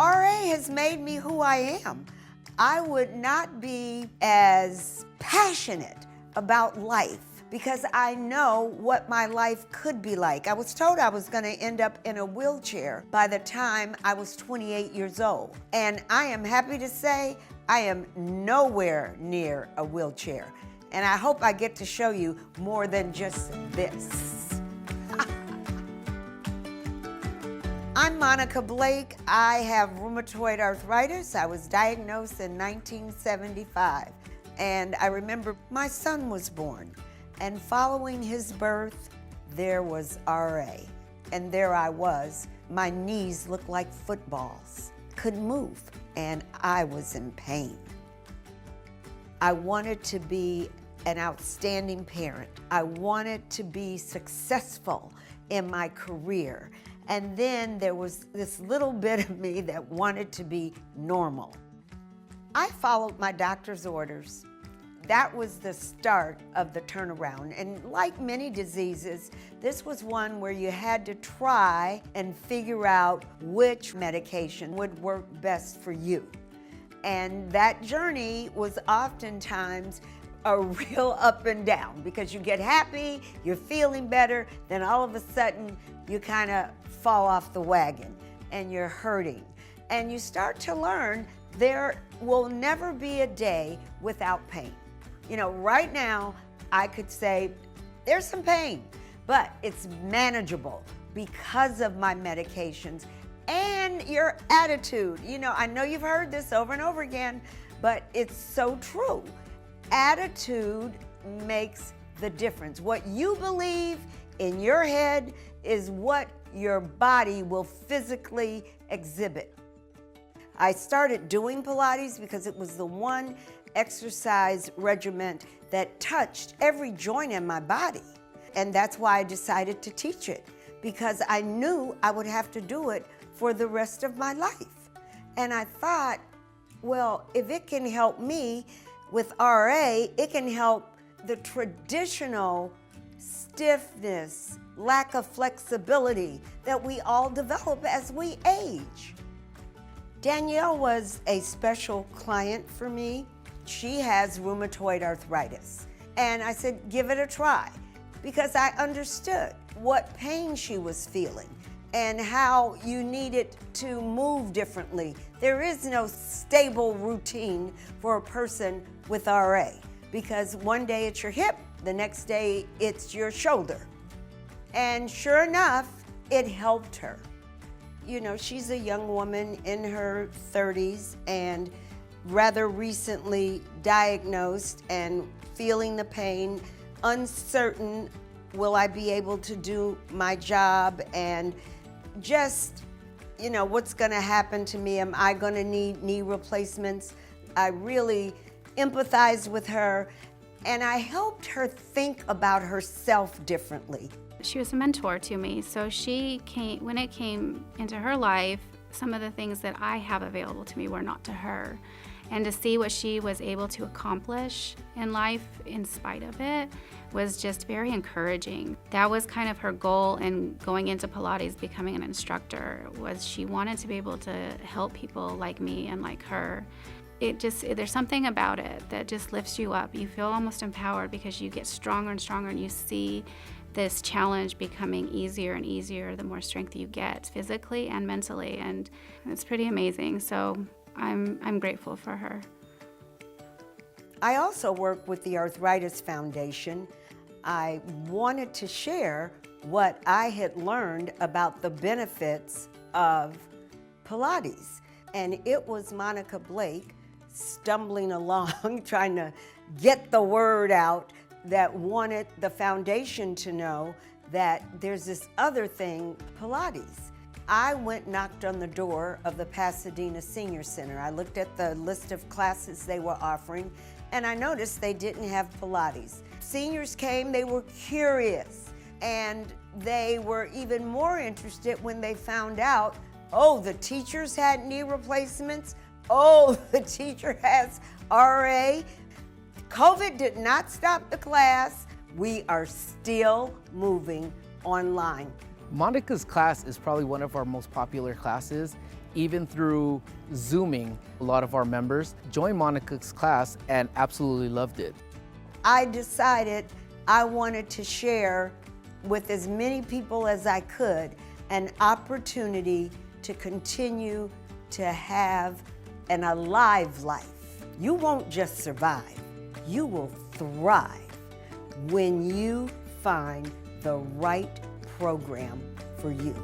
RA has made me who I am. I would not be as passionate about life because I know what my life could be like. I was told I was going to end up in a wheelchair by the time I was 28 years old. And I am happy to say I am nowhere near a wheelchair. And I hope I get to show you more than just this. I'm Monica Blake. I have rheumatoid arthritis. I was diagnosed in 1975. And I remember my son was born. And following his birth, there was RA. And there I was. My knees looked like footballs. Couldn't move. And I was in pain. I wanted to be an outstanding parent. I wanted to be successful in my career. And then there was this little bit of me that wanted to be normal. I followed my doctor's orders. That was the start of the turnaround. And like many diseases, this was one where you had to try and figure out which medication would work best for you. And that journey was oftentimes a real up and down because you get happy, you're feeling better, then all of a sudden you kind of fall off the wagon and you're hurting. And you start to learn there will never be a day without pain. You know, right now I could say there's some pain, but it's manageable because of my medications and your attitude. You know, I know you've heard this over and over again, but it's so true. Attitude makes the difference. What you believe in your head is what your body will physically exhibit. I started doing Pilates because it was the one exercise regimen that touched every joint in my body. And that's why I decided to teach it, because I knew I would have to do it for the rest of my life. And I thought, well, if it can help me with RA, it can help the traditional stiffness, lack of flexibility that we all develop as we age. Danielle was a special client for me. She has rheumatoid arthritis. And I said, give it a try, because I understood what pain she was feeling and how you needed to move differently. There is no stable routine for a person with RA, because one day it's your hip, the next day it's your shoulder. And sure enough, it helped her. You know, she's a young woman in her 30s and rather recently diagnosed and feeling the pain, uncertain, will I be able to do my job, and just, you know, what's gonna happen to me? Am I gonna need knee replacements? I really empathized with her, and I helped her think about herself differently. She was a mentor to me, so when it came into her life, some of the things that I have available to me were not to her. And to see what she was able to accomplish in life in spite of it was just very encouraging. That was kind of her goal in going into Pilates, becoming an instructor, was she wanted to be able to help people like me and like her. There's something about it that just lifts you up. You feel almost empowered because you get stronger and stronger, and you see this challenge becoming easier and easier the more strength you get physically and mentally, and it's pretty amazing. So I'm grateful for her. I also work with the Arthritis Foundation. I wanted to share what I had learned about the benefits of Pilates. And it was Monica Blake stumbling along, trying to get the word out, that wanted the foundation to know that there's this other thing, Pilates. I went and knocked on the door of the Pasadena Senior Center. I looked at the list of classes they were offering, and I noticed they didn't have Pilates. Seniors came, they were curious, and they were even more interested when they found out, oh, the teachers had knee replacements, oh, the teacher has RA. COVID did not stop the class. We are still moving online. Monica's class is probably one of our most popular classes. Even through Zooming, a lot of our members joined Monica's class and absolutely loved it. I decided I wanted to share with as many people as I could an opportunity to continue to have an alive life. You won't just survive, you will thrive when you find the right program for you.